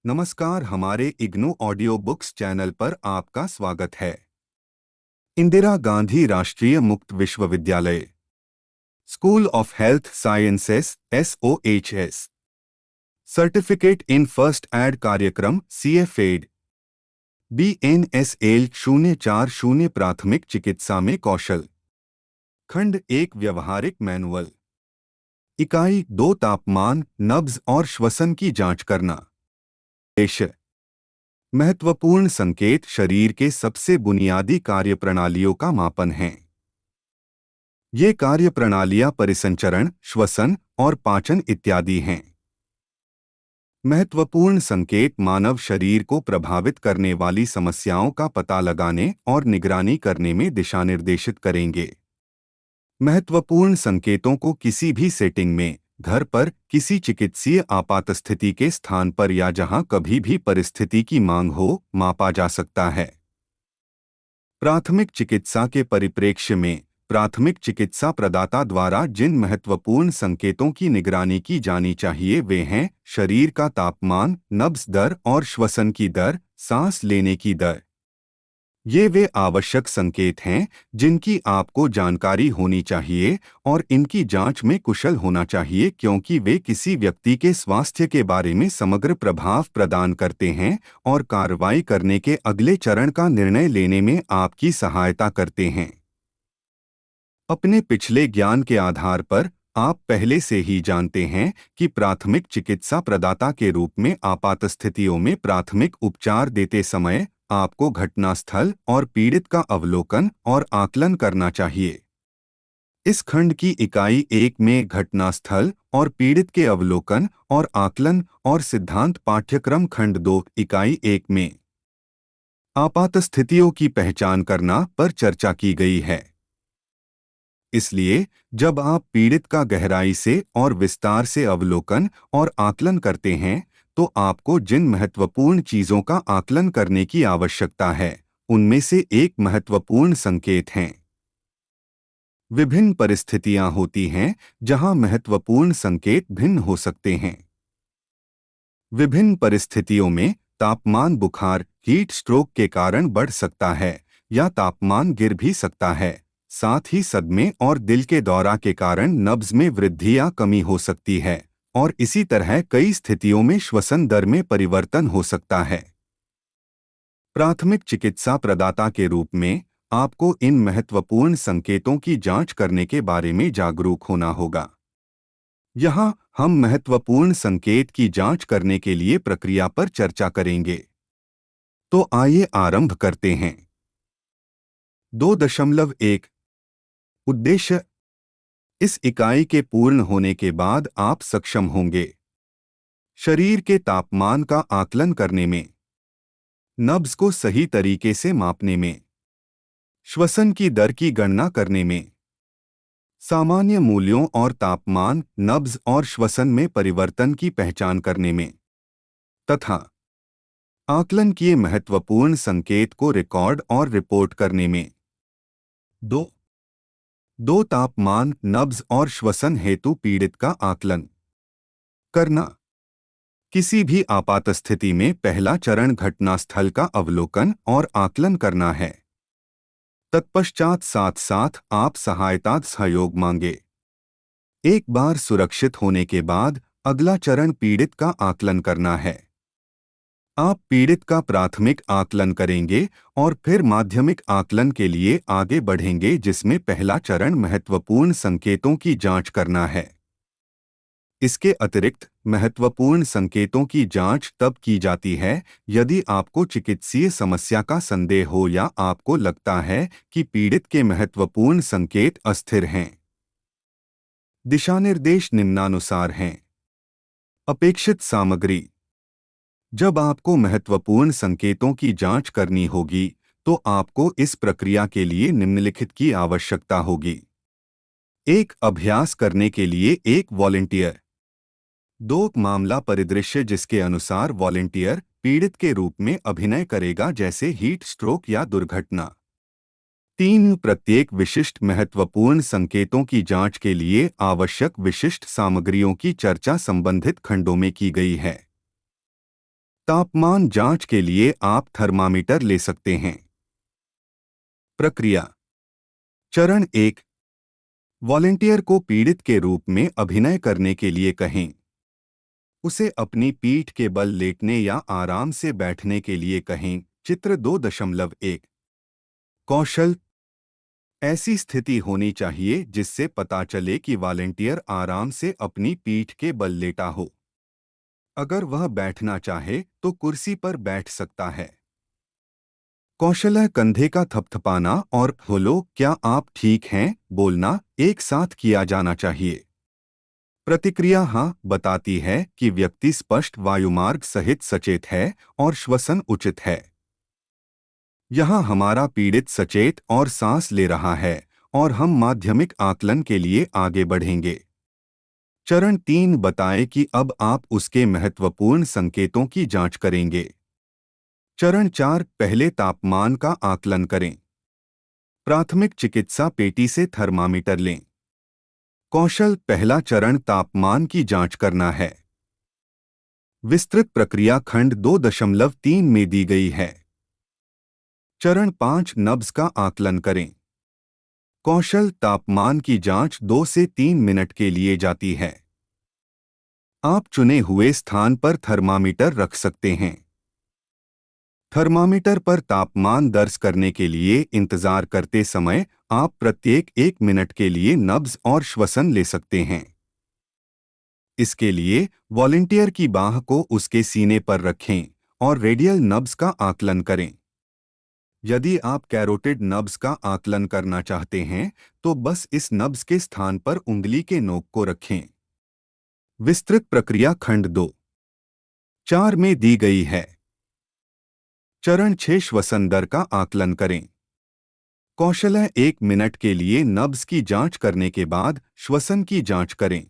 नमस्कार, हमारे IGNOU audio books channel पर आपका स्वागत है। इंदिरा गांधी राष्ट्रीय मुक्त विश्वविद्यालय, school of health sciences SOHS, certificate in first aid कार्यक्रम CFED, BNSL 040 प्राथमिक चिकित्सा में कौशल, खंड 1 व्यवहारिक मैनुअल, इकाई 2 तापमान, नब्ज और श्वसन की जांच करना। उद्देश्य: महत्वपूर्ण संकेत शरीर के सबसे बुनियादी कार्यप्रणालियों का मापन है। ये कार्यप्रणालियां परिसंचरण, श्वसन और पाचन इत्यादि हैं। महत्वपूर्ण संकेत मानव शरीर को प्रभावित करने वाली समस्याओं का पता लगाने और निगरानी करने में दिशानिर्देशित करेंगे। महत्वपूर्ण संकेतों को किसी भी सेटिंग में, घर पर, किसी चिकित्सीय आपातस्थिति के स्थान पर या जहां कभी भी परिस्थिति की मांग हो, मापा जा सकता है। प्राथमिक चिकित्सा के परिप्रेक्ष्य में, प्राथमिक चिकित्सा प्रदाता द्वारा जिन महत्वपूर्ण संकेतों की निगरानी की जानी चाहिए वे हैं शरीर का तापमान, नब्ज दर और श्वसन की दर, सांस लेने की दर। ये वे आवश्यक संकेत हैं जिनकी आपको जानकारी होनी चाहिए और इनकी जांच में कुशल होना चाहिए क्योंकि वे किसी व्यक्ति के स्वास्थ्य के बारे में समग्र प्रभाव प्रदान करते हैं और कार्रवाई करने के अगले चरण का निर्णय लेने में आपकी सहायता करते हैं। अपने पिछले ज्ञान के आधार पर आप पहले से ही जानते हैं कि प्राथमिक चिकित्सा प्रदाता के रूप में आपात स्थितियों में प्राथमिक उपचार देते समय आपको घटनास्थल और पीड़ित का अवलोकन और आकलन करना चाहिए। इस खंड की इकाई 1 में घटनास्थल और पीड़ित के अवलोकन और आकलन और सिद्धांत पाठ्यक्रम खंड 2 इकाई 1 में आपात स्थितियों की पहचान करना पर चर्चा की गई है। इसलिए जब आप पीड़ित का गहराई से और विस्तार से अवलोकन और आकलन करते हैं तो आपको जिन महत्वपूर्ण चीजों का आकलन करने की आवश्यकता है उनमें से एक महत्वपूर्ण संकेत हैं। विभिन्न परिस्थितियां होती हैं जहां महत्वपूर्ण संकेत भिन्न हो सकते हैं। विभिन्न परिस्थितियों में तापमान बुखार, हीट स्ट्रोक के कारण बढ़ सकता है या तापमान गिर भी सकता है। साथ ही सदमे और दिल के दौरा के कारण नब्ज में वृद्धि या कमी हो सकती है और इसी तरह कई स्थितियों में श्वसन दर में परिवर्तन हो सकता है। प्राथमिक चिकित्सा प्रदाता के रूप में आपको इन महत्वपूर्ण संकेतों की जांच करने के बारे में जागरूक होना होगा। यहाँ हम महत्वपूर्ण संकेत की जांच करने के लिए प्रक्रिया पर चर्चा करेंगे। तो आइए आरंभ करते हैं। 2.1 उद्देश्य: इस इकाई के पूर्ण होने के बाद आप सक्षम होंगे शरीर के तापमान का आकलन करने में, नब्ज को सही तरीके से मापने में, श्वसन की दर की गणना करने में, सामान्य मूल्यों और तापमान, नब्ज और श्वसन में परिवर्तन की पहचान करने में, तथा आकलन किए महत्वपूर्ण संकेत को रिकॉर्ड और रिपोर्ट करने में। 2 तापमान, नब्ज और श्वसन हेतु पीड़ित का आकलन करना। किसी भी आपात स्थिति में पहला चरण घटनास्थल का अवलोकन और आकलन करना है। तत्पश्चात साथ साथ आप सहायता सहयोग मांगे। एक बार सुरक्षित होने के बाद अगला चरण पीड़ित का आकलन करना है। आप पीड़ित का प्राथमिक आकलन करेंगे और फिर माध्यमिक आकलन के लिए आगे बढ़ेंगे जिसमें पहला चरण महत्वपूर्ण संकेतों की जांच करना है। इसके अतिरिक्त महत्वपूर्ण संकेतों की जांच तब की जाती है यदि आपको चिकित्सीय समस्या का संदेह हो या आपको लगता है कि पीड़ित के महत्वपूर्ण संकेत अस्थिर हैं। दिशानिर्देश निम्नानुसार हैं। अपेक्षित सामग्री: जब आपको महत्वपूर्ण संकेतों की जांच करनी होगी तो आपको इस प्रक्रिया के लिए निम्नलिखित की आवश्यकता होगी। 1 अभ्यास करने के लिए एक वॉलंटियर। 2 मामला परिदृश्य जिसके अनुसार वॉलंटियर पीड़ित के रूप में अभिनय करेगा जैसे हीट स्ट्रोक या दुर्घटना। 3 प्रत्येक विशिष्ट महत्वपूर्ण संकेतों की जांच के लिए आवश्यक विशिष्ट सामग्रियों की चर्चा संबंधित खंडों में की गई है। तापमान जांच के लिए आप थर्मामीटर ले सकते हैं। प्रक्रिया। चरण 1। वॉलंटियर को पीड़ित के रूप में अभिनय करने के लिए कहें। उसे अपनी पीठ के बल लेटने या आराम से बैठने के लिए कहें। चित्र 2.1। कौशल। ऐसी स्थिति होनी चाहिए जिससे पता चले कि वॉलंटियर आराम से अपनी पीठ के बल लेटा हो। अगर वह बैठना चाहे तो कुर्सी पर बैठ सकता है। कौशल है कंधे का थपथपाना और "हेलो, क्या आप ठीक हैं?" बोलना एक साथ किया जाना चाहिए। प्रतिक्रिया हाँ बताती है कि व्यक्ति स्पष्ट वायुमार्ग सहित सचेत है और श्वसन उचित है। यहाँ हमारा पीड़ित सचेत और सांस ले रहा है और हम माध्यमिक आकलन के लिए आगे बढ़ेंगे। चरण 3 बताएं कि अब आप उसके महत्वपूर्ण संकेतों की जांच करेंगे। चरण 4 पहले तापमान का आकलन करें। प्राथमिक चिकित्सा पेटी से थर्मामीटर लें। कौशल पहला चरण तापमान की जांच करना है। विस्तृत प्रक्रिया खंड 2.3 में दी गई है। चरण 5 नब्ज का आकलन करें। कौशल तापमान की जांच 2 से 3 मिनट के लिए जाती है। आप चुने हुए स्थान पर थर्मामीटर रख सकते हैं। थर्मामीटर पर तापमान दर्ज करने के लिए इंतजार करते समय आप प्रत्येक 1 मिनट के लिए नब्ज और श्वसन ले सकते हैं। इसके लिए वॉलंटियर की बाह को उसके सीने पर रखें और रेडियल नब्ज का आकलन करें। यदि आप कैरोटिड नब्ज का आकलन करना चाहते हैं तो बस इस नब्ज के स्थान पर उंगली के नोक को रखें। विस्तृत प्रक्रिया खंड 2.4 में दी गई है। चरण 6 श्वसन दर का आकलन करें। कौशल है 1 मिनट के लिए नब्ज की जांच करने के बाद श्वसन की जांच करें।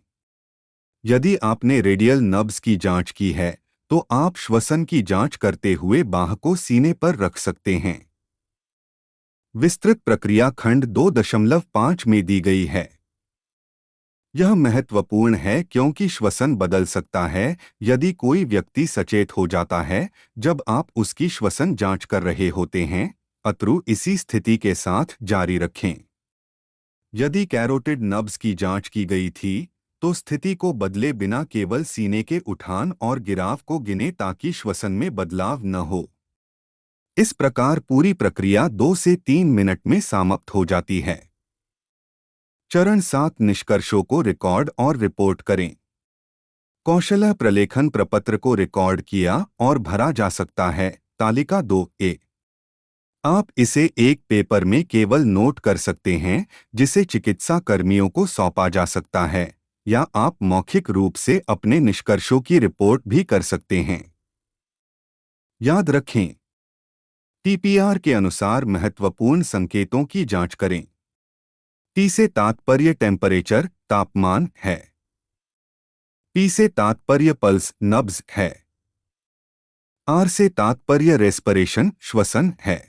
यदि आपने रेडियल नब्ज की जांच की है तो आप श्वसन की जांच करते हुए बाह को सीने पर रख सकते हैं। विस्तृत प्रक्रिया खंड 2.5 में दी गई है। यह महत्वपूर्ण है क्योंकि श्वसन बदल सकता है यदि कोई व्यक्ति सचेत हो जाता है जब आप उसकी श्वसन जांच कर रहे होते हैं। अतः इसी स्थिति के साथ जारी रखें। यदि कैरोटिड नब्ज की जांच की गई थी तो स्थिति को बदले बिना केवल सीने के उठान और गिराव को गिने ताकि श्वसन में बदलाव न हो। इस प्रकार पूरी प्रक्रिया 2 से 3 मिनट में समाप्त हो जाती है। चरण 7 निष्कर्षों को रिकॉर्ड और रिपोर्ट करें। कौशल प्रलेखन प्रपत्र को रिकॉर्ड किया और भरा जा सकता है। तालिका 2A। आप इसे एक पेपर में केवल नोट कर सकते हैं जिसे चिकित्सा कर्मियों को सौंपा जा सकता है या आप मौखिक रूप से अपने निष्कर्षों की रिपोर्ट भी कर सकते हैं। याद रखें, टीपीआर के अनुसार महत्वपूर्ण संकेतों की जांच करें। टी से तात्पर्य टेम्परेचर तापमान है। पी से तात्पर्य पल्स नब्ज है। आर से तात्पर्य रेस्पिरेशन श्वसन है।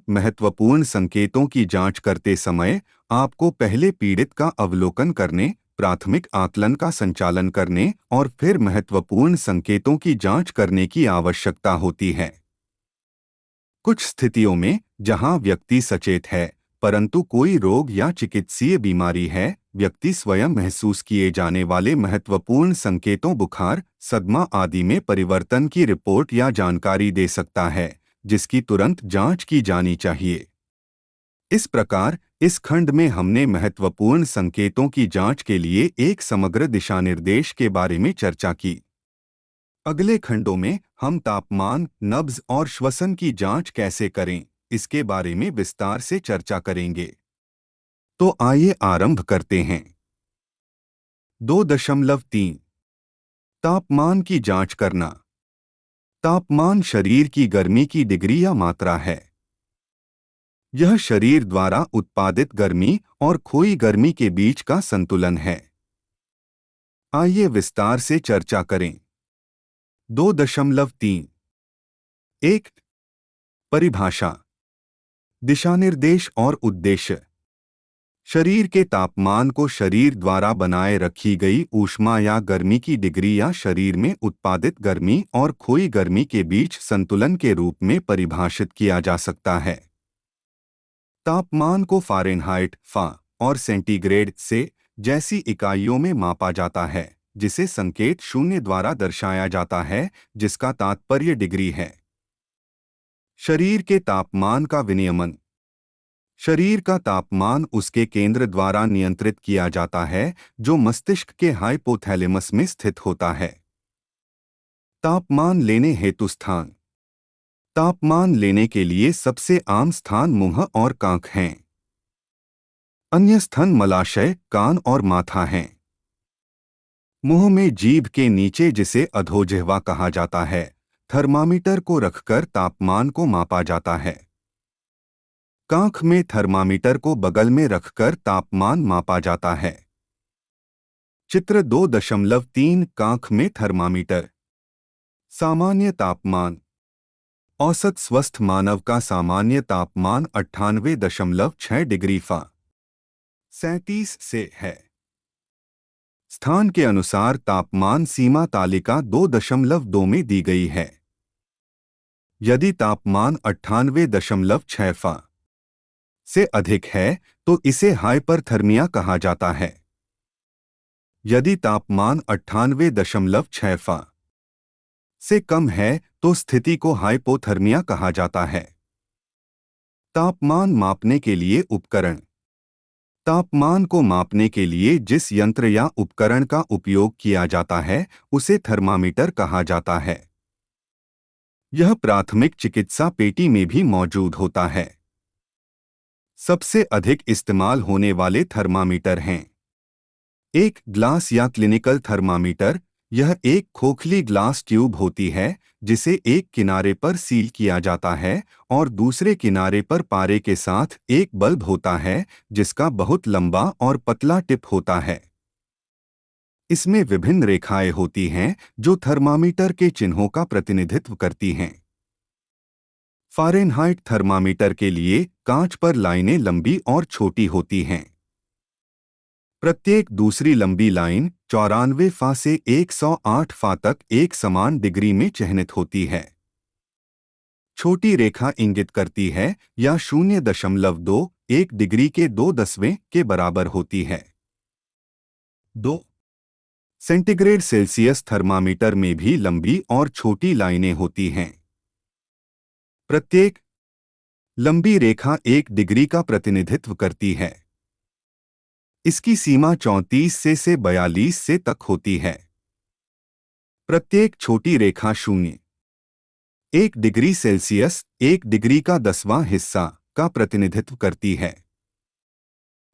महत्वपूर्ण संकेतों की जांच करते समय आपको पहले पीड़ित का अवलोकन करने, प्राथमिक आकलन का संचालन करने और फिर महत्वपूर्ण संकेतों की जांच करने की आवश्यकता होती है। कुछ स्थितियों में जहां व्यक्ति सचेत है परंतु कोई रोग या चिकित्सीय बीमारी है, व्यक्ति स्वयं महसूस किए जाने वाले महत्वपूर्ण संकेतों बुखार, सदमा आदि में परिवर्तन की रिपोर्ट या जानकारी दे सकता है जिसकी तुरंत जांच की जानी चाहिए। इस प्रकार इस खंड में हमने महत्वपूर्ण संकेतों की जांच के लिए एक समग्र दिशानिर्देश के बारे में चर्चा की। अगले खंडों में हम तापमान, नब्ज और श्वसन की जांच कैसे करें, इसके बारे में विस्तार से चर्चा करेंगे। तो आइए आरंभ करते हैं। 2.3 तापमान की जांच करना। तापमान शरीर की गर्मी की डिग्री या मात्रा है। यह शरीर द्वारा उत्पादित गर्मी और खोई गर्मी के बीच का संतुलन है। आइए विस्तार से चर्चा करें। 2.3 1 परिभाषा, दिशानिर्देश और उद्देश्य। शरीर के तापमान को शरीर द्वारा बनाए रखी गई ऊष्मा या गर्मी की डिग्री या शरीर में उत्पादित गर्मी और खोई गर्मी के बीच संतुलन के रूप में परिभाषित किया जा सकता है। तापमान को फ़ारेनहाइट (फ़ा) और सेंटीग्रेड (से) जैसी इकाइयों में मापा जाता है, जिसे संकेत शून्य द्वारा दर्शाया जाता है, जिसका तात्पर्य डिग्री है। शरीर के तापमान का विनियमन। शरीर का तापमान उसके केंद्र द्वारा नियंत्रित किया जाता है, जो मस्तिष्क के हाइपोथैलेमस में स्थित होता है। तापमान लेने हेतु स्थान। तापमान लेने के लिए सबसे आम स्थान मुंह और कांख हैं। अन्य स्थान मलाशय, कान और माथा हैं। मुंह में जीभ के नीचे, जिसे अधोजिह्वा कहा जाता है, थर्मामीटर को रखकर तापमान को मापा जाता है। कांख में थर्मामीटर को बगल में रखकर तापमान मापा जाता है। चित्र 2.3 कांख में थर्मामीटर। सामान्य तापमान। औसत स्वस्थ मानव का सामान्य तापमान 98.6 डिग्री फ़ा 37 से है। स्थान के अनुसार तापमान सीमा तालिका 2.2 में दी गई है। यदि तापमान 98.6 फ़ा से अधिक है तो इसे हाइपरथर्मिया कहा जाता है। यदि तापमान 98.6 फ़ा से कम है तो स्थिति को हाइपोथर्मिया कहा जाता है। तापमान मापने के लिए उपकरण। तापमान को मापने के लिए जिस यंत्र या उपकरण का उपयोग किया जाता है उसे थर्मामीटर कहा जाता है। यह प्राथमिक चिकित्सा पेटी में भी मौजूद होता है। सबसे अधिक इस्तेमाल होने वाले थर्मामीटर हैं। एक ग्लास या क्लिनिकल थर्मामीटर। यह एक खोखली ग्लास ट्यूब होती है जिसे एक किनारे पर सील किया जाता है और दूसरे किनारे पर पारे के साथ एक बल्ब होता है जिसका बहुत लंबा और पतला टिप होता है। इसमें विभिन्न रेखाएं होती हैं जो थर्मामीटर के चिन्हों का प्रतिनिधित्व करती हैं। फ़ारेनहाइट थर्मामीटर के लिए कांच पर लाइनें लंबी और छोटी होती हैं। प्रत्येक दूसरी लंबी लाइन 94 फ़ा से 108 फ़ा तक एक समान डिग्री में चिह्नित होती है। छोटी रेखा इंगित करती है या 0.21 डिग्री के 2/10 के बराबर होती है। 2 सेंटीग्रेड सेल्सियस थर्मामीटर में भी लंबी और छोटी लाइनें होती हैं। प्रत्येक लंबी रेखा 1 डिग्री का प्रतिनिधित्व करती है। इसकी सीमा 34 से 42 से तक होती है। प्रत्येक छोटी रेखा 0.1 डिग्री सेल्सियस 1 डिग्री का 10वां हिस्सा का प्रतिनिधित्व करती है।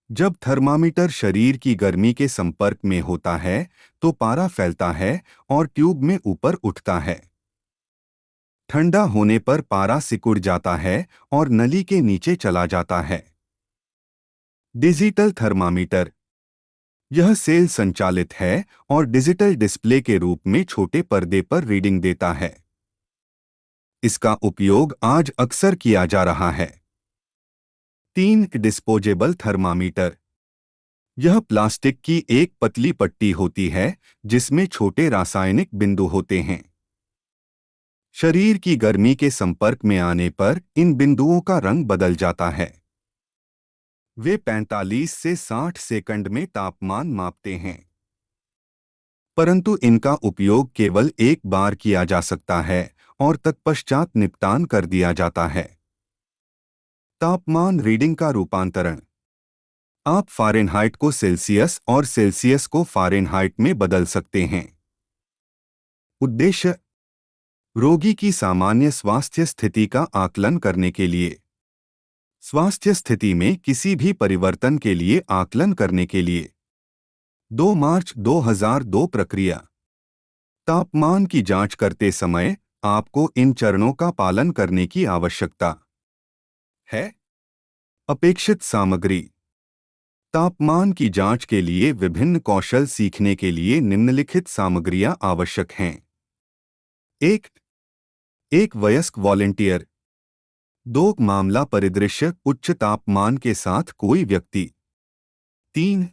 जब थर्मामीटर शरीर की गर्मी के संपर्क में होता है तो पारा फैलता है और ट्यूब में ऊपर उठता है। ठंडा होने पर पारा सिकुड़ जाता है और नली के नीचे चला जाता है। Digital thermometer. यह सेल संचालित है और डिजिटल डिस्प्ले के रूप में छोटे पर्दे पर रीडिंग देता है। इसका उपयोग आज अक्सर किया जा रहा है। 3 डिस्पोजेबल थर्मामीटर। यह प्लास्टिक की एक पतली पट्टी होती है जिसमें छोटे रासायनिक बिंदु होते हैं। शरीर की गर्मी के संपर्क में आने पर इन बिंदुओं का रंग बदल जाता है। वे 45 से 60 सेकंड में तापमान मापते हैं, परंतु इनका उपयोग केवल एक बार किया जा सकता है और तत्पश्चात निपटान कर दिया जाता है। तापमान रीडिंग का रूपांतरण। आप फ़ारेनहाइट को सेल्सियस और सेल्सियस को फ़ारेनहाइट में बदल सकते हैं। उद्देश्य: रोगी की सामान्य स्वास्थ्य स्थिति का आकलन करने के लिए। स्वास्थ्य स्थिति में किसी भी परिवर्तन के लिए आकलन करने के लिए। 2 मार्च 2002 प्रक्रिया। तापमान की जांच करते समय आपको इन चरणों का पालन करने की आवश्यकता है। अपेक्षित सामग्री। तापमान की जांच के लिए विभिन्न कौशल सीखने के लिए निम्नलिखित सामग्रियां आवश्यक हैं। 1 वयस्क वॉलंटियर। 2 मामला परिदृश्य: उच्च तापमान के साथ कोई व्यक्ति। 3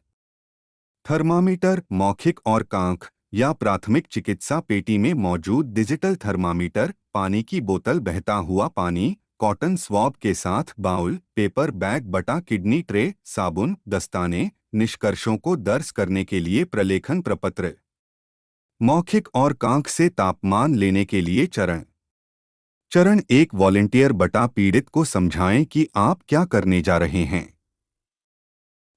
थर्मामीटर मौखिक और कांख या प्राथमिक चिकित्सा पेटी में मौजूद डिजिटल थर्मामीटर, पानी की बोतल, बहता हुआ पानी, कॉटन स्वॉब के साथ बाउल, पेपर बैग, बटा किडनी ट्रे, साबुन, दस्ताने, निष्कर्षों को दर्ज करने के लिए प्रलेखन प्रपत्र। मौखिक और कांख से तापमान लेने के लिए चरण। चरण 1 वॉलंटियर बटा पीड़ित को समझाएं कि आप क्या करने जा रहे हैं।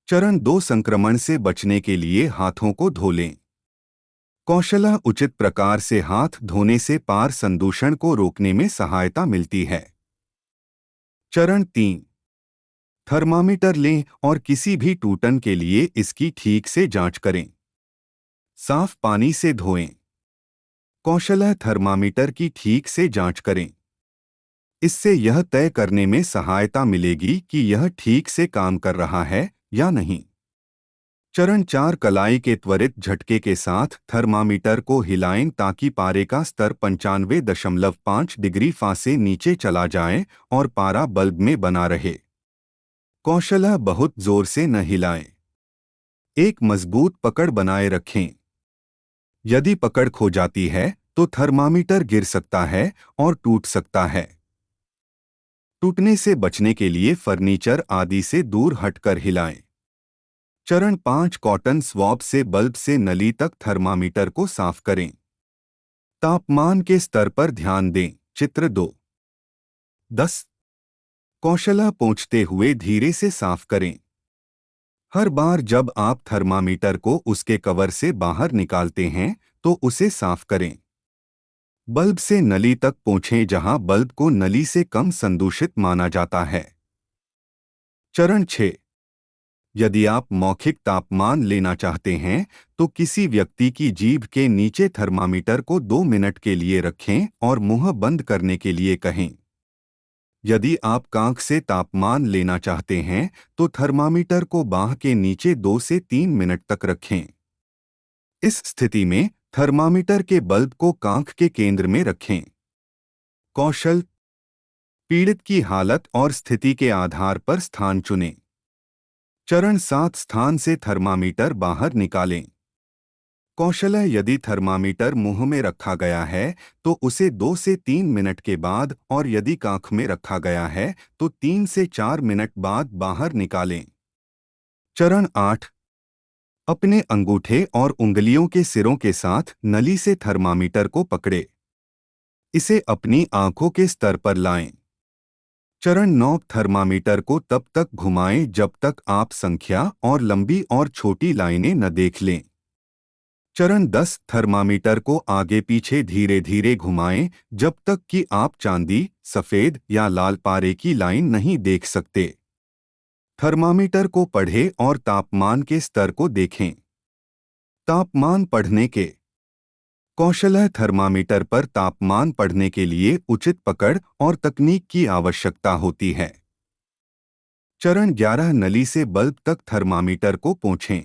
चरण 2 संक्रमण से बचने के लिए हाथों को धो लें। कौशलः उचित प्रकार से हाथ धोने से पार संदूषण को रोकने में सहायता मिलती है। चरण 3 थर्मामीटर लें और किसी भी टूटन के लिए इसकी ठीक से जांच करें। साफ पानी से धोएं। कौशलः थर्मामीटर की ठीक से जांच करें। इससे यह तय करने में सहायता मिलेगी कि यह ठीक से काम कर रहा है या नहीं। चरण 4 कलाई के त्वरित झटके के साथ थर्मामीटर को हिलाएं ताकि पारे का स्तर 95.5 डिग्री फ़ा से नीचे चला जाए और पारा बल्ब में बना रहे। कौशलः बहुत जोर से न हिलाएं। एक मजबूत पकड़ बनाए रखें। यदि पकड़ खो जाती है तो थर्मामीटर गिर सकता है और टूट सकता है। टूटने से बचने के लिए फर्नीचर आदि से दूर हटकर हिलाएं। चरण 5 कॉटन स्वॉब से बल्ब से नली तक थर्मामीटर को साफ करें। तापमान के स्तर पर ध्यान दें। चित्र 2। 10 कौशलः पोंछते हुए धीरे से साफ करें। हर बार जब आप थर्मामीटर को उसके कवर से बाहर निकालते हैं तो उसे साफ करें। बल्ब से नली तक पोंछें जहां बल्ब को नली से कम संदूषित माना जाता है। चरण 6 यदि आप मौखिक तापमान लेना चाहते हैं तो किसी व्यक्ति की जीभ के नीचे थर्मामीटर को 2 मिनट के लिए रखें और मुंह बंद करने के लिए कहें। यदि आप कांख से तापमान लेना चाहते हैं तो थर्मामीटर को बांह के नीचे 2 से 3 मिनट तक रखें। इस स्थिति में थर्मामीटर के बल्ब को कांख के केंद्र में रखें। कौशल पीड़ित की हालत और स्थिति के आधार पर स्थान चुनें। चरण 7 स्थान से थर्मामीटर बाहर निकालें। कौशलः यदि थर्मामीटर मुंह में रखा गया है तो उसे 2 से 3 मिनट के बाद और यदि कांख में रखा गया है तो 3 से 4 मिनट बाद बाहर निकालें। चरण 8 अपने अंगूठे और उंगलियों के सिरों के साथ नली से थर्मामीटर को पकड़े। इसे अपनी आंखों के स्तर पर लाएं। चरण 9 थर्मामीटर को तब तक घुमाएं जब तक आप संख्या और लंबी और छोटी लाइनें न देख लें। चरण 10 थर्मामीटर को आगे पीछे धीरे धीरे घुमाएं जब तक कि आप चांदी, सफेद या लाल पारे की लाइन नहीं देख सकते। थर्मामीटर को पढ़ें और तापमान के स्तर को देखें। तापमान पढ़ने के कौशलः थर्मामीटर पर तापमान पढ़ने के लिए उचित पकड़ और तकनीक की आवश्यकता होती है। चरण 11 नली से बल्ब तक थर्मामीटर को पोंछें।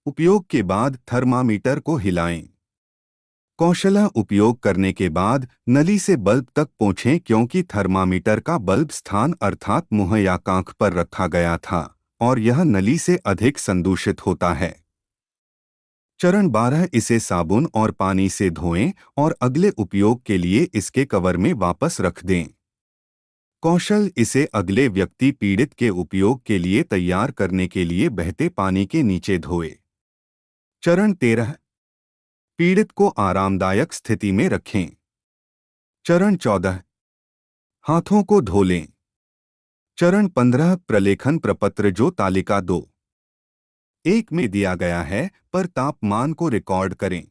उपयोग के बाद थर्मामीटर को हिलाएं। कौशलः उपयोग करने के बाद नली से बल्ब तक पोंछें क्योंकि थर्मामीटर का बल्ब स्थान अर्थात मुंह या कांख पर रखा गया था और यह नली से अधिक संदूषित होता है। चरण 12 इसे साबुन और पानी से धोएं और अगले उपयोग के लिए इसके कवर में वापस रख दें। कौशल इसे अगले व्यक्ति पीड़ित के उपयोग के लिए तैयार करने के लिए बहते पानी के नीचे धोए। चरण 13 पीड़ित को आरामदायक स्थिति में रखें। चरण 14 हाथों को धो लें। चरण 15 प्रलेखन प्रपत्र जो तालिका 2:1 में दिया गया है पर तापमान को रिकॉर्ड करें।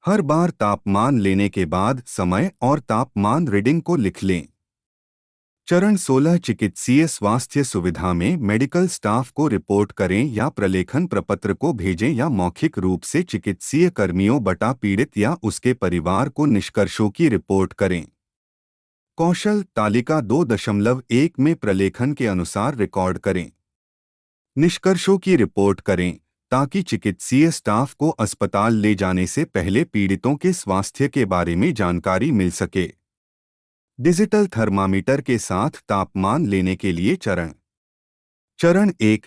हर बार तापमान लेने के बाद समय और तापमान रीडिंग को लिख लें। चरण 16 चिकित्सीय स्वास्थ्य सुविधा में मेडिकल स्टाफ को रिपोर्ट करें या प्रलेखन प्रपत्र को भेजें या मौखिक रूप से चिकित्सीय कर्मियों बटा पीड़ित या उसके परिवार को निष्कर्षों की रिपोर्ट करें। कौशल तालिका 2.1 में प्रलेखन के अनुसार रिकॉर्ड करें। निष्कर्षों की रिपोर्ट करें ताकि चिकित्सीय स्टाफ को अस्पताल ले जाने से पहले पीड़ितों के स्वास्थ्य के बारे में जानकारी मिल सके। डिजिटल थर्मामीटर के साथ तापमान लेने के लिए चरण। चरण 1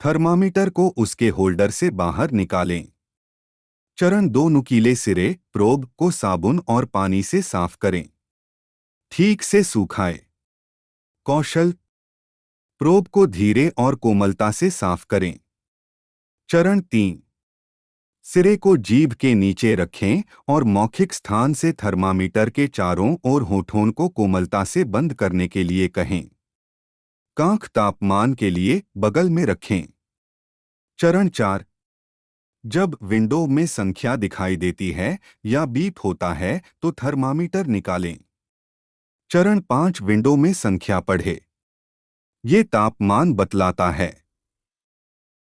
थर्मामीटर को उसके होल्डर से बाहर निकालें। चरण 2, नुकीले सिरे प्रोब को साबुन और पानी से साफ करें। ठीक से सुखाएं। कौशल, प्रोब को धीरे और कोमलता से साफ करें। चरण 3, सिरे को जीभ के नीचे रखें और मौखिक स्थान से थर्मामीटर के चारों ओर होठों को कोमलता से बंद करने के लिए कहें। कांख तापमान के लिए बगल में रखें। चरण 4, जब विंडो में संख्या दिखाई देती है या बीप होता है तो थर्मामीटर निकालें। चरण 5, विंडो में संख्या पढ़े। ये तापमान बतलाता है।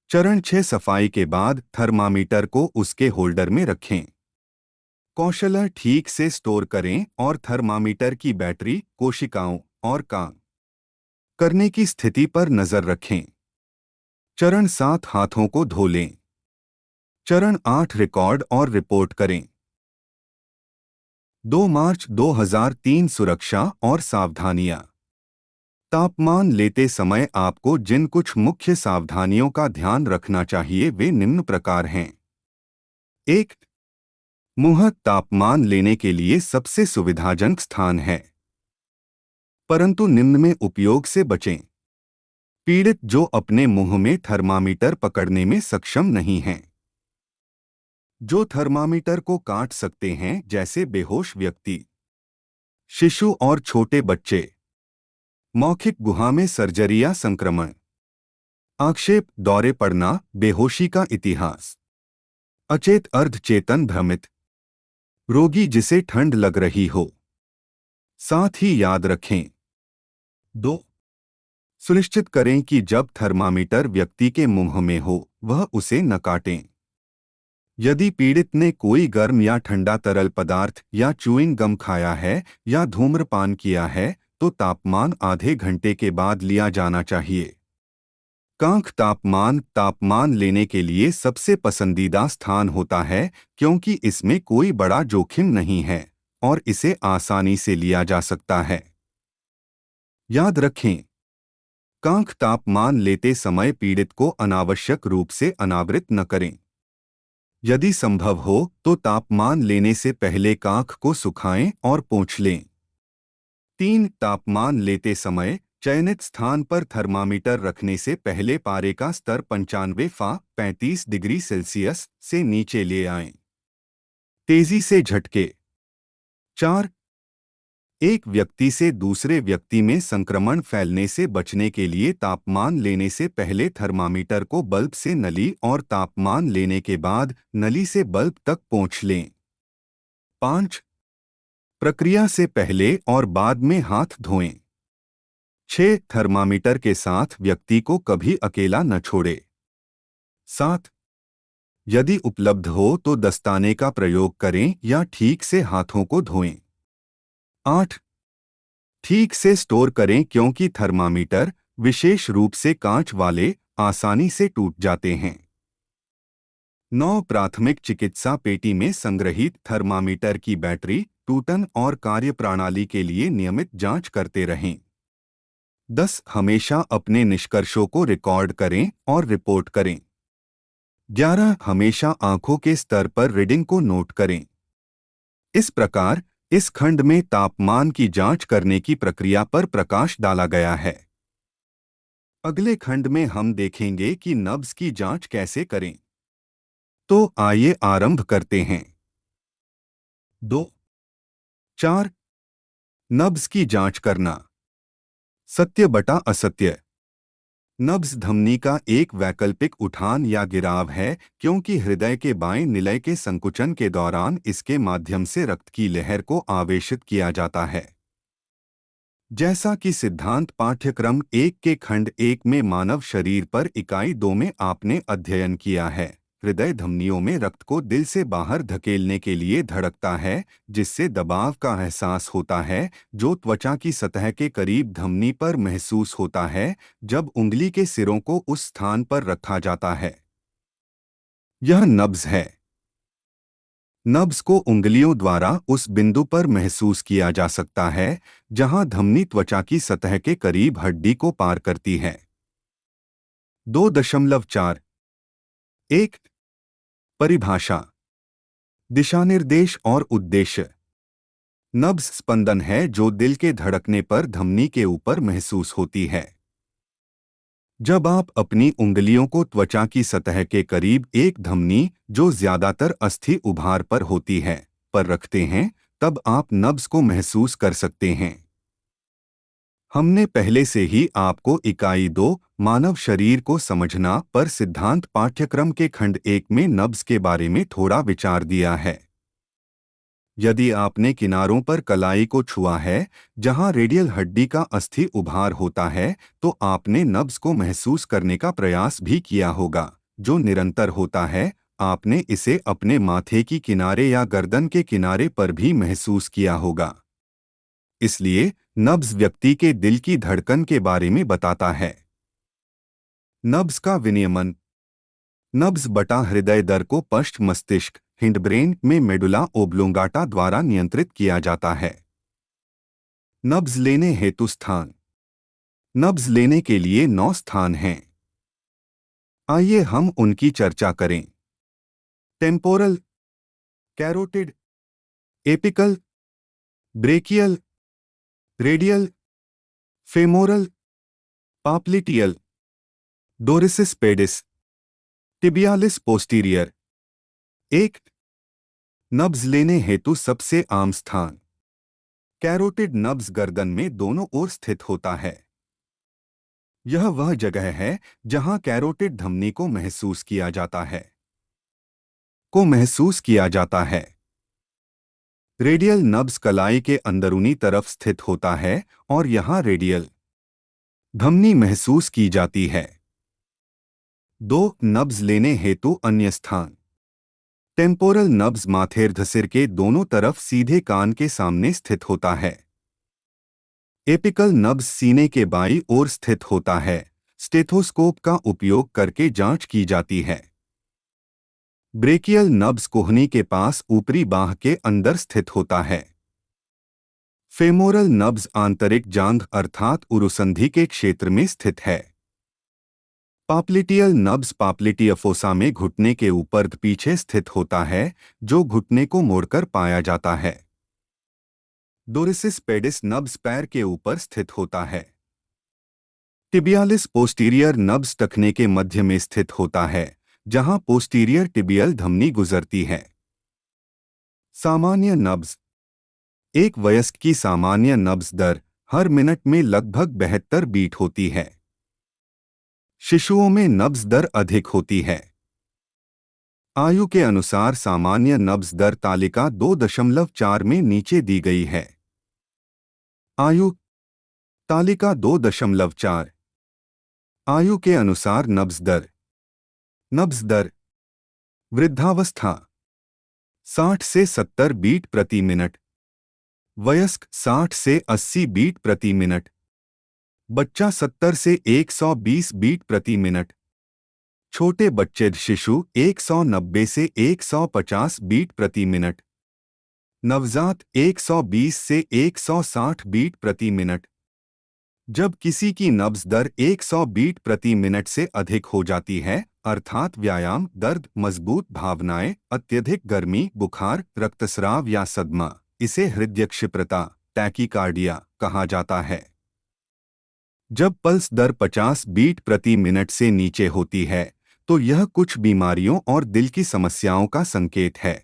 चरण 6, सफाई के बाद थर्मामीटर को उसके होल्डर में रखें। कौशल, ठीक से स्टोर करें और थर्मामीटर की बैटरी, कोशिकाओं और काम करने की स्थिति पर नजर रखें। चरण 7, हाथों को धो लें। चरण 8, रिकॉर्ड और रिपोर्ट करें। 2 मार्च 2003, सुरक्षा और सावधानियां। तापमान लेते समय आपको जिन कुछ मुख्य सावधानियों का ध्यान रखना चाहिए वे निम्न प्रकार हैं। 1, मुंह तापमान लेने के लिए सबसे सुविधाजनक स्थान है, परंतु निम्न में उपयोग से बचें। पीड़ित जो अपने मुंह में थर्मामीटर पकड़ने में सक्षम नहीं हैं, जो थर्मामीटर को काट सकते हैं जैसे बेहोश व्यक्ति, शिशु और छोटे बच्चे। मौखिक गुहा में सर्जरी या संक्रमण। आक्षेप, दौरे पड़ना, बेहोशी का इतिहास। अचेत अर्धचेतन भ्रमित रोगी जिसे ठंड लग रही हो। साथ ही याद रखें। 2, सुनिश्चित करें कि जब थर्मामीटर व्यक्ति के मुंह में हो वह उसे न काटें। यदि पीड़ित ने कोई गर्म या ठंडा तरल पदार्थ या च्युइंग गम खाया है या धूम्रपान किया है तो तापमान आधे घंटे के बाद लिया जाना चाहिए। कांख तापमान लेने के लिए सबसे पसंदीदा स्थान होता है क्योंकि इसमें कोई बड़ा जोखिम नहीं है और इसे आसानी से लिया जा सकता है। याद रखें, कांख तापमान लेते समय पीड़ित को अनावश्यक रूप से अनावृत न करें। यदि संभव हो तो तापमान लेने से पहले कांख को सुखाएं और पोंछ लें। 3, तापमान लेते समय चयनित स्थान पर थर्मामीटर रखने से पहले पारे का स्तर 95 डिग्री सेल्सियस से नीचे ले आएं। तेजी से झटके। 4, एक व्यक्ति से दूसरे व्यक्ति में संक्रमण फैलने से बचने के लिए तापमान लेने से पहले थर्मामीटर को बल्ब से नली और तापमान लेने के बाद नली से बल्ब तक पोंछ लें। 5, प्रक्रिया से पहले और बाद में हाथ धोएं। 6, थर्मामीटर के साथ व्यक्ति को कभी अकेला न छोड़े। 7, यदि उपलब्ध हो तो दस्ताने का प्रयोग करें या ठीक से हाथों को धोएं। 8, ठीक से स्टोर करें क्योंकि थर्मामीटर, विशेष रूप से कांच वाले, आसानी से टूट जाते हैं। 9, प्राथमिक चिकित्सा पेटी में संग्रहित थर्मामीटर की बैटरी, टूटन और कार्यप्रणाली के लिए नियमित जांच करते रहें। 10, हमेशा अपने निष्कर्षों को रिकॉर्ड करें और रिपोर्ट करें। 11, हमेशा आंखों के स्तर पर रीडिंग को नोट करें। इस प्रकार इस खंड में तापमान की जांच करने की प्रक्रिया पर प्रकाश डाला गया है। अगले खंड में हम देखेंगे कि नब्ज की जांच कैसे करें। तो आइए आरंभ करते हैं। 2, 4, नब्ज की जांच करना। सत्य बटा असत्य। नब्ज धमनी का एक वैकल्पिक उठान या गिराव है क्योंकि हृदय के बाएं निलय के संकुचन के दौरान इसके माध्यम से रक्त की लहर को आवेशित किया जाता है। जैसा कि सिद्धांत पाठ्यक्रम 1 के खंड 1 में मानव शरीर पर इकाई 2 में आपने अध्ययन किया है, हृदय धमनियों में रक्त को दिल से बाहर धकेलने के लिए धड़कता है, जिससे दबाव का एहसास होता है जो त्वचा की सतह के करीब धमनी पर महसूस होता है जब उंगली के सिरों को उस स्थान पर रखा जाता है। यह नब्ज है। नब्ज को उंगलियों द्वारा उस बिंदु पर महसूस किया जा सकता है जहां धमनी त्वचा की सतह के करीब हड्डी को पार करती है। 2.4 एक परिभाषा, दिशानिर्देश और उद्देश्य। नब्ज स्पंदन है जो दिल के धड़कने पर धमनी के ऊपर महसूस होती है। जब आप अपनी उंगलियों को त्वचा की सतह के करीब एक धमनी, जो ज्यादातर अस्थि उभार पर होती है, पर रखते हैं, तब आप नब्ज को महसूस कर सकते हैं। हमने पहले से ही आपको इकाई 2 मानव शरीर को समझना पर सिद्धांत पाठ्यक्रम के खंड 1 में नब्ज के बारे में थोड़ा विचार दिया है। यदि आपने किनारों पर कलाई को छुआ है, जहां रेडियल हड्डी का अस्थि उभार होता है, तो आपने नब्ज को महसूस करने का प्रयास भी किया होगा, जो निरंतर होता है। आपने इसे अपने माथे की किनारे या गर्दन के किनारे पर भी महसूस किया होगा। इसलिए नब्ज व्यक्ति के दिल की धड़कन के बारे में बताता है। नब्ज का विनियमन। नब्ज बटा हृदय दर को पश्च मस्तिष्क हिंडब्रेन में मेडुला ओब्लोंगाटा द्वारा नियंत्रित किया जाता है। नब्ज लेने हेतु स्थान। नब्ज लेने के लिए 9 स्थान हैं। आइए हम उनकी चर्चा करें। Temporal, carotid, apical, brachial, radial, femoral, popliteal, dorsalis pedis, tibialis posterior. एक नब्ज लेने हेतु सबसे आम स्थान। कैरोटिड नब्ज गर्दन में दोनों ओर स्थित होता है। यह वह जगह है जहां कैरोटिड धमनी को महसूस किया जाता है। रेडियल नब्ज कलाई के अंदरूनी तरफ स्थित होता है और यहां रेडियल धमनी महसूस की जाती है। 2 नब्ज लेने हेतु अन्य स्थान। टेम्पोरल नब्ज माथेर्ध सिर के दोनों तरफ सीधे कान के सामने स्थित होता है। एपिकल नब्ज सीने के बाईं ओर स्थित होता है। स्टेथोस्कोप का उपयोग करके जांच की जाती है। ब्रेकियल नब्ज कोहनी के पास ऊपरी बाह के अंदर स्थित होता है। फेमोरल नब्ज आंतरिक जांघ अर्थात उरुसंधि के क्षेत्र में स्थित है। पाप्लिटियल नब्ज पाप्लिटिया फोसा में घुटने के ऊपर पीछे स्थित होता है, जो घुटने को मोड़कर पाया जाता है। डोरिसिस पेडिस नब्ज पैर के ऊपर स्थित होता है। टिबियालिस पोस्टीरियर नब्ज टखने के मध्य में स्थित होता है, जहां पोस्टीरियर टिबियल धमनी गुजरती है। सामान्य नब्ज। एक वयस्क की सामान्य नब्ज दर हर मिनट में लगभग 72 बीट होती है। शिशुओं में नब्ज दर अधिक होती है। आयु के अनुसार सामान्य नब्ज दर तालिका 2.4 में नीचे दी गई है। आयु तालिका 2.4 आयु के अनुसार नब्ज दर वृद्धावस्था 60 से 70 बीट प्रति मिनट, वयस्क 60 से 80 बीट प्रति मिनट, बच्चा 70 से 120 बीट प्रति मिनट, छोटे बच्चे शिशु 190 से 150 बीट प्रति मिनट, नवजात 120 से 160 बीट प्रति मिनट। जब किसी की नब्ज दर 100 बीट प्रति मिनट से अधिक हो जाती है, अर्थात व्यायाम, दर्द, मजबूत भावनाएं, अत्यधिक गर्मी, बुखार, रक्तस्राव या सदमा, इसे हृदय क्षिप्रता टैकीकार्डिया कहा जाता है। जब पल्स दर 50 बीट प्रति मिनट से नीचे होती है, तो यह कुछ बीमारियों और दिल की समस्याओं का संकेत है।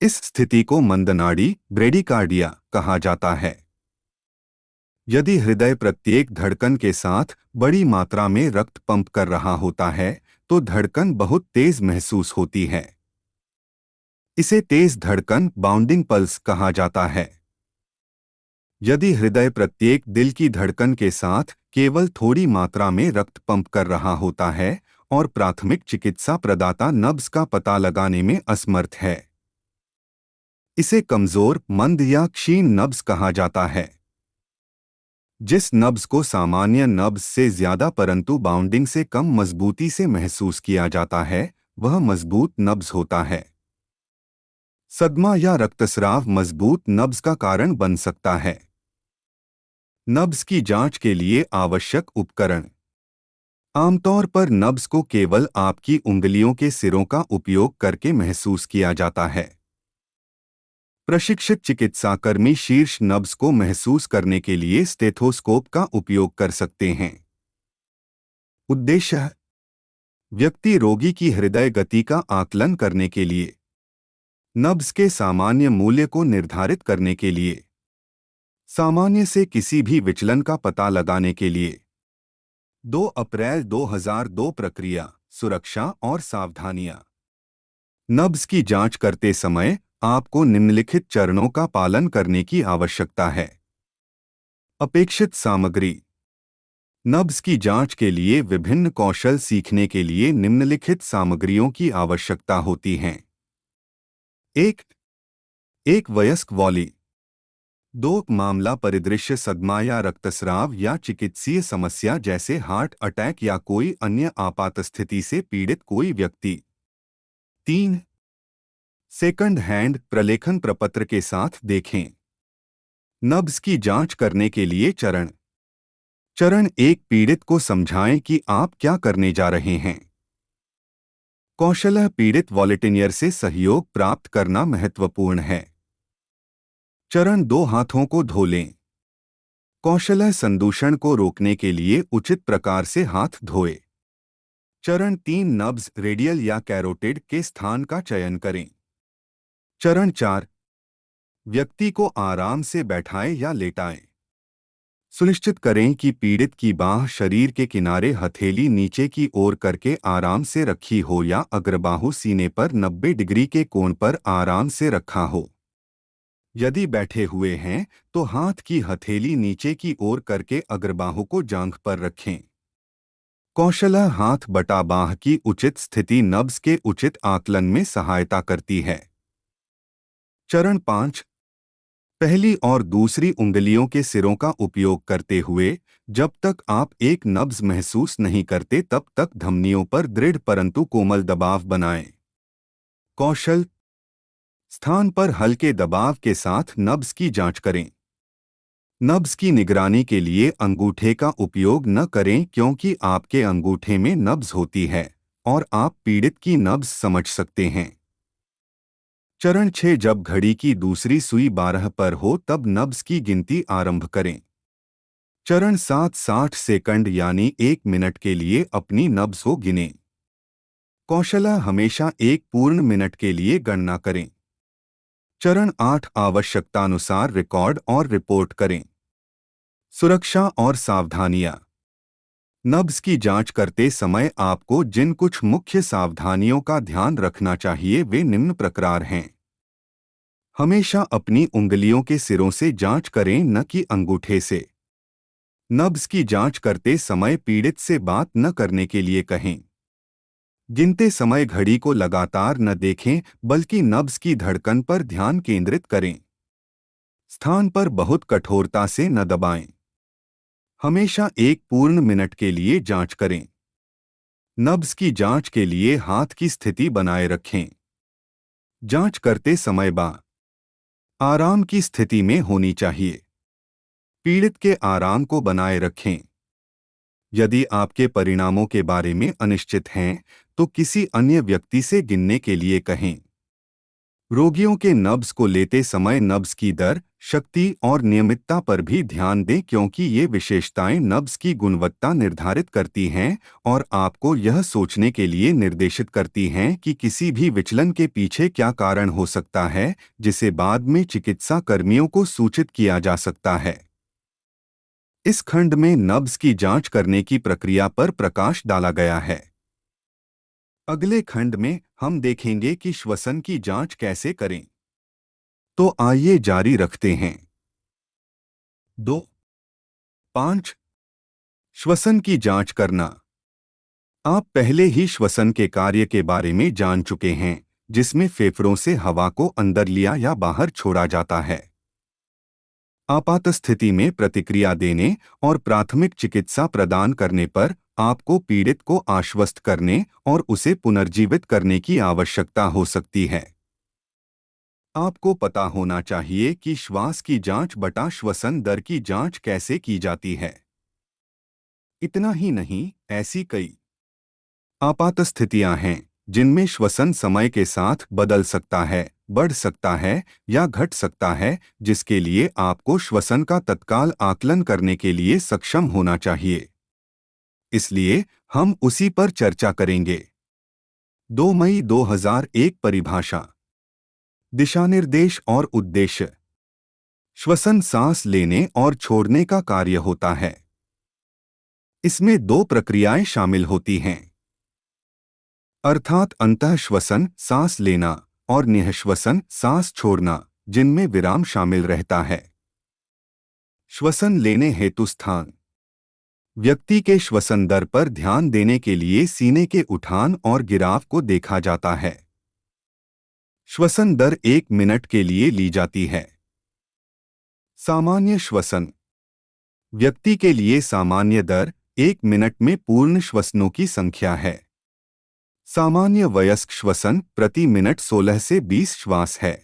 इस स्थिति को मंदनाड़ी ब्रेडिकार्डिया कहा जाता है। यदि हृदय प्रत्येक धड़कन के साथ बड़ी मात्रा में रक्त पंप कर रहा होता है, तो धड़कन बहुत तेज महसूस होती है। इसे तेज धड़कन बाउंडिंग पल्स कहा जाता है। यदि हृदय प्रत्येक दिल की धड़कन के साथ केवल थोड़ी मात्रा में रक्त पंप कर रहा होता है और प्राथमिक चिकित्सा प्रदाता नब्ज का पता लगाने में असमर्थ है, इसे कमजोर, मंद या क्षीण नब्ज कहा जाता है। जिस नब्ज को सामान्य नब्ज से ज्यादा परंतु बाउंडिंग से कम मजबूती से महसूस किया जाता है, वह मजबूत नब्ज होता है। सदमा या रक्तस्राव मजबूत नब्ज का कारण बन सकता है। नब्ज की जांच के लिए आवश्यक उपकरण। आमतौर पर नब्ज को केवल आपकी उंगलियों के सिरों का उपयोग करके महसूस किया जाता है। प्रशिक्षित चिकित्साकर्मी शीर्ष नब्ज को महसूस करने के लिए स्टेथोस्कोप का उपयोग कर सकते हैं। उद्देश्य: व्यक्ति रोगी की हृदय गति का आकलन करने के लिए, नब्ज के सामान्य मूल्य को निर्धारित करने के लिए, सामान्य से किसी भी विचलन का पता लगाने के लिए। 2 अप्रैल 2002 प्रक्रिया, सुरक्षा और सावधानियां। नब्ज की जांच करते समय आपको निम्नलिखित चरणों का पालन करने की आवश्यकता है। अपेक्षित सामग्री: नब्ज की जांच के लिए विभिन्न कौशल सीखने के लिए निम्नलिखित सामग्रियों की आवश्यकता होती है। 1. एक वयस्क वॉली। 2. मामला परिदृश्य सदमा या रक्तस्राव या चिकित्सीय समस्या जैसे हार्ट अटैक या कोई अन्य आपात स्थिति से पीड़ित कोई व्यक्ति। 3. सेकंड हैंड प्रलेखन प्रपत्र के साथ देखें। नब्ज की जांच करने के लिए चरण। चरण 1, पीड़ित को समझाएं कि आप क्या करने जा रहे हैं। कौशल: पीड़ित वॉलेंटियर से सहयोग प्राप्त करना महत्वपूर्ण है। चरण 2, हाथों को धो लें। कौशल: संदूषण को रोकने के लिए उचित प्रकार से हाथ धोए। चरण 3, नब्ज रेडियल या कैरोटिड के स्थान का चयन करें। चरण 4, व्यक्ति को आराम से बैठाएं या लेटाएं। सुनिश्चित करें कि पीड़ित की बाह शरीर के किनारे हथेली नीचे की ओर करके आराम से रखी हो या अग्रबाहु सीने पर 90 डिग्री के कोण पर आराम से रखा हो। यदि बैठे हुए हैं तो हाथ की हथेली नीचे की ओर करके अग्रबाहु को जांघ पर रखें। कौशल: हाथ बटा बाह की उचित स्थिति नब्ज के उचित आकलन में सहायता करती है। चरण 5, पहली और दूसरी उंगलियों के सिरों का उपयोग करते हुए जब तक आप एक नब्ज महसूस नहीं करते तब तक धमनियों पर दृढ़ परंतु कोमल दबाव बनाएं। कौशल: स्थान पर हल्के दबाव के साथ नब्ज की जांच करें। नब्ज की निगरानी के लिए अंगूठे का उपयोग न करें क्योंकि आपके अंगूठे में नब्ज होती है और आप पीड़ित की नब्ज समझ सकते हैं। चरण 6, जब घड़ी की दूसरी सुई 12 पर हो तब नब्ज की गिनती आरंभ करें। चरण 7, 60 सेकंड यानी 1 मिनट के लिए अपनी नब्ज को गिनें। कौशल: हमेशा एक पूर्ण मिनट के लिए गणना करें। चरण 8, आवश्यकतानुसार रिकॉर्ड और रिपोर्ट करें। सुरक्षा और सावधानियां। नब्ज की जांच करते समय आपको जिन कुछ मुख्य सावधानियों का ध्यान रखना चाहिए वे निम्न प्रकार हैं। हमेशा अपनी उंगलियों के सिरों से जांच करें न कि अंगूठे से। नब्ज की जांच करते समय पीड़ित से बात न करने के लिए कहें। गिनते समय घड़ी को लगातार न देखें बल्कि नब्ज की धड़कन पर ध्यान केंद्रित करें। स्थान पर बहुत कठोरता से न दबाएं। हमेशा एक पूर्ण मिनट के लिए जांच करें। नब्ज की जांच के लिए हाथ की स्थिति बनाए रखें। जांच करते समय आराम की स्थिति में होनी चाहिए। पीड़ित के आराम को बनाए रखें। यदि आपके परिणामों के बारे में अनिश्चित हैं तो किसी अन्य व्यक्ति से गिनने के लिए कहें। रोगियों के नब्ज को लेते समय नब्ज की दर, शक्ति और नियमितता पर भी ध्यान दें क्योंकि ये विशेषताएं नब्ज की गुणवत्ता निर्धारित करती हैं और आपको यह सोचने के लिए निर्देशित करती हैं कि किसी भी विचलन के पीछे क्या कारण हो सकता है जिसे बाद में चिकित्सा कर्मियों को सूचित किया जा सकता है। इस खंड में नब्ज की जांच करने की प्रक्रिया पर प्रकाश डाला गया है। अगले खंड में हम देखेंगे कि श्वसन की जांच कैसे करें। तो आइए जारी रखते हैं। 2.5 श्वसन की जांच करना। आप पहले ही श्वसन के कार्य के बारे में जान चुके हैं, जिसमें फेफड़ों से हवा को अंदर लिया या बाहर छोड़ा जाता है। आपात स्थिति में प्रतिक्रिया देने और प्राथमिक चिकित्सा प्रदान करने पर आपको पीड़ित को आश्वस्त करने और उसे पुनर्जीवित करने की आवश्यकता हो सकती है। आपको पता होना चाहिए कि श्वास की जांच बटा श्वसन दर की जांच कैसे की जाती है। इतना ही नहीं, ऐसी कई आपात स्थितियां हैं जिनमें श्वसन समय के साथ बदल सकता है, बढ़ सकता है या घट सकता है, जिसके लिए आपको श्वसन का तत्काल आकलन करने के लिए सक्षम होना चाहिए। इसलिए हम उसी पर चर्चा करेंगे। 2 मई 2001 परिभाषा, दिशानिर्देश और उद्देश्य। श्वसन सांस लेने और छोड़ने का कार्य होता है। इसमें दो प्रक्रियाएं शामिल होती हैं, अर्थात अंतःश्वसन सांस लेना और निःश्वसन सांस छोड़ना, जिनमें विराम शामिल रहता है। श्वसन लेने हेतु स्थान, व्यक्ति के श्वसन दर पर ध्यान देने के लिए सीने के उठान और गिराव को देखा जाता है। श्वसन दर 1 मिनट के लिए ली जाती है। सामान्य श्वसन, व्यक्ति के लिए सामान्य दर 1 मिनट में पूर्ण श्वसनों की संख्या है। सामान्य वयस्क श्वसन प्रति मिनट 16 से 20 श्वास है।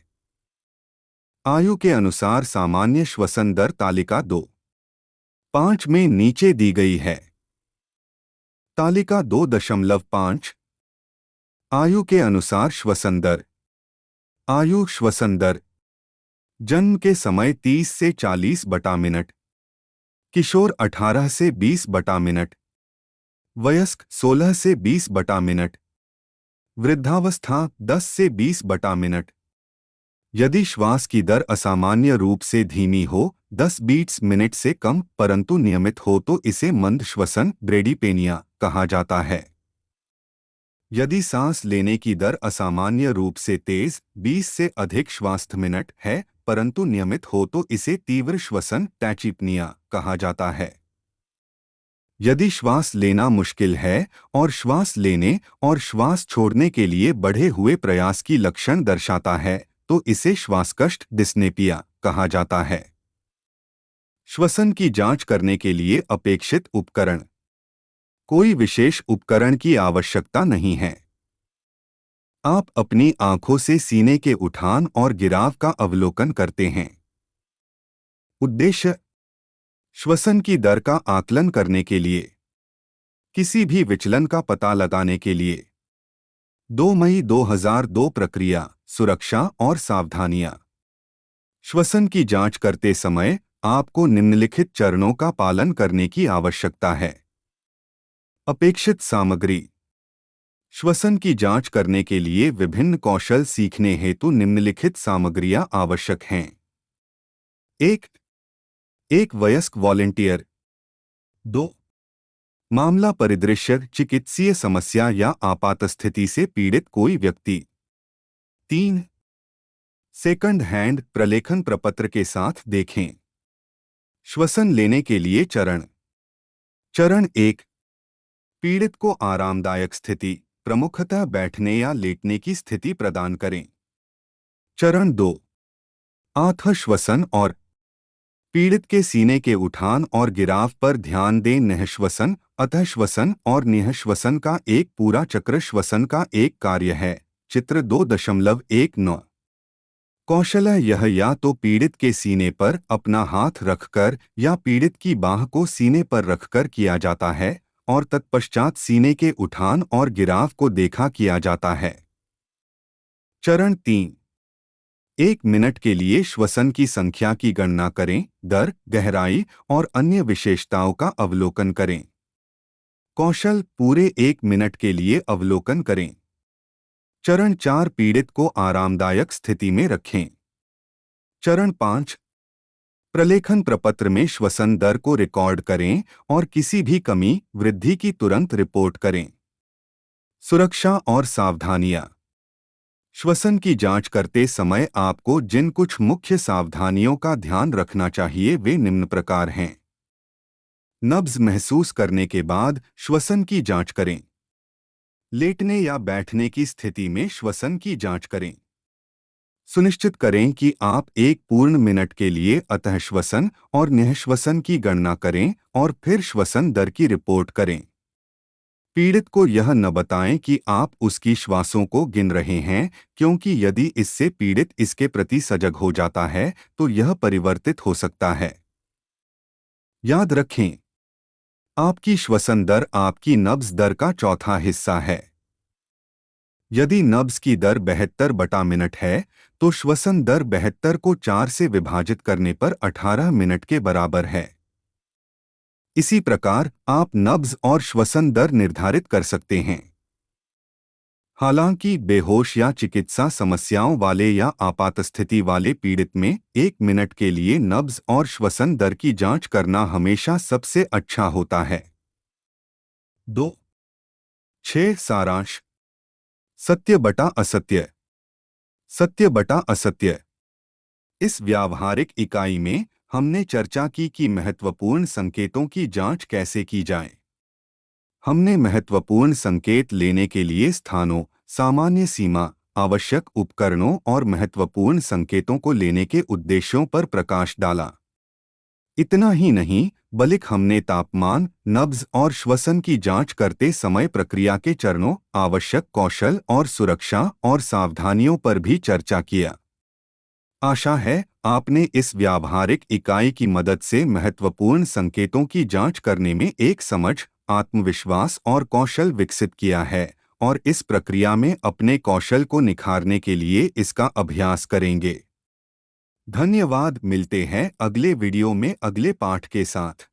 आयु के अनुसार सामान्य श्वसन दर तालिका 2.5 में नीचे दी गई है। तालिका 2.5 आयु के अनुसार श्वसन दर। आयु श्वसन दर, जन्म के समय 30 से 40 बटा मिनट, किशोर 18 से 20 बटा मिनट, वयस्क 16 से 20 बटा मिनट, वृद्धावस्था 10 से 20 बटा मिनट। यदि श्वास की दर असामान्य रूप से धीमी हो, 10 बीट्स मिनट से कम परंतु नियमित हो, तो इसे मंद श्वसन ब्रेडीपेनिया कहा जाता है। यदि सांस लेने की दर असामान्य रूप से तेज 20 से अधिक श्वास मिनट है परंतु नियमित हो, तो इसे तीव्र श्वसन टैचिपनिया कहा जाता है। यदि श्वास लेना मुश्किल है और श्वास लेने और श्वास छोड़ने के लिए बढ़े हुए प्रयास की लक्षण दर्शाता है, तो इसे श्वासकष्ट डिस्नेपिया कहा जाता है। श्वसन की जांच करने के लिए अपेक्षित उपकरण, कोई विशेष उपकरण की आवश्यकता नहीं है। आप अपनी आंखों से सीने के उठान और गिराव का अवलोकन करते हैं। उद्देश्य, श्वसन की दर का आकलन करने के लिए, किसी भी विचलन का पता लगाने के लिए। 2 मई 2002 प्रक्रिया, सुरक्षा और सावधानियां। श्वसन की जांच करते समय आपको निम्नलिखित चरणों का पालन करने की आवश्यकता है। अपेक्षित सामग्री, श्वसन की जांच करने के लिए विभिन्न कौशल सीखने हेतु निम्नलिखित सामग्रियां आवश्यक हैं। 1 वयस्क वॉलंटियर। 2 मामला परिदृश्य, चिकित्सीय समस्या या आपात स्थिति से पीड़ित कोई व्यक्ति। 3 सेकंड हैंड प्रलेखन प्रपत्र के साथ देखें। श्वसन लेने के लिए चरण। चरण 1, पीड़ित को आरामदायक स्थिति, प्रमुखतः बैठने या लेटने की स्थिति प्रदान करें। चरण 2, आत्मश्वसन और पीड़ित के सीने के उठान और गिराव पर ध्यान दें। निःश्वसन, अतःश्वसन और निःश्वसन का एक पूरा चक्र श्वसन का एक कार्य है। चित्र 2.19। कौशल यह या तो पीड़ित के सीने पर अपना हाथ रखकर या पीड़ित की बाह को सीने पर रखकर किया जाता है और तत्पश्चात सीने के उठान और गिराव को देखा किया जाता है। चरण 3, 1 मिनट के लिए श्वसन की संख्या की गणना करें, दर, गहराई और अन्य विशेषताओं का अवलोकन करें। कौशल, पूरे 1 मिनट के लिए अवलोकन करें। चरण 4, पीड़ित को आरामदायक स्थिति में रखें। चरण 5, प्रलेखन प्रपत्र में श्वसन दर को रिकॉर्ड करें और किसी भी कमी, वृद्धि की तुरंत रिपोर्ट करें। सुरक्षा और सावधानियां। श्वसन की जांच करते समय आपको जिन कुछ मुख्य सावधानियों का ध्यान रखना चाहिए वे निम्न प्रकार हैं। नब्ज महसूस करने के बाद श्वसन की जांच करें। लेटने या बैठने की स्थिति में श्वसन की जांच करें। सुनिश्चित करें कि आप 1 पूर्ण मिनट के लिए अतःश्वसन और निःश्वसन की गणना करें और फिर श्वसन दर की रिपोर्ट करें। पीड़ित को यह न बताएं कि आप उसकी श्वासों को गिन रहे हैं, क्योंकि यदि इससे पीड़ित इसके प्रति सजग हो जाता है तो यह परिवर्तित हो सकता है। याद रखें, आपकी श्वसन दर आपकी नब्ज दर का चौथा हिस्सा है। यदि नब्ज की दर 72/मिनट है, तो श्वसन दर 72 को 4 से विभाजित करने पर 18 मिनट के बराबर है। इसी प्रकार आप नब्ज और श्वसन दर निर्धारित कर सकते हैं। हालांकि बेहोश या चिकित्सा समस्याओं वाले या आपात स्थिति वाले पीड़ित में 1 मिनट के लिए नब्ज और श्वसन दर की जांच करना हमेशा सबसे अच्छा होता है। 2.6 सारांश। सत्य बटा असत्य। सत्य बटा असत्य। इस व्यावहारिक इकाई में हमने चर्चा की कि महत्वपूर्ण संकेतों की जांच कैसे की जाए। हमने महत्वपूर्ण संकेत लेने के लिए स्थानों, सामान्य सीमा, आवश्यक उपकरणों और महत्वपूर्ण संकेतों को लेने के उद्देश्यों पर प्रकाश डाला। इतना ही नहीं, बल्कि हमने तापमान, नब्ज और श्वसन की जांच करते समय प्रक्रिया के चरणों, आवश्यक कौशल और सुरक्षा और सावधानियों पर भी चर्चा किया। आशा है आपने इस व्यावहारिक इकाई की मदद से महत्वपूर्ण संकेतों की जांच करने में एक समझ, आत्मविश्वास और कौशल विकसित किया है और इस प्रक्रिया में अपने कौशल को निखारने के लिए इसका अभ्यास करेंगे। धन्यवाद। मिलते हैं अगले वीडियो में अगले पाठ के साथ।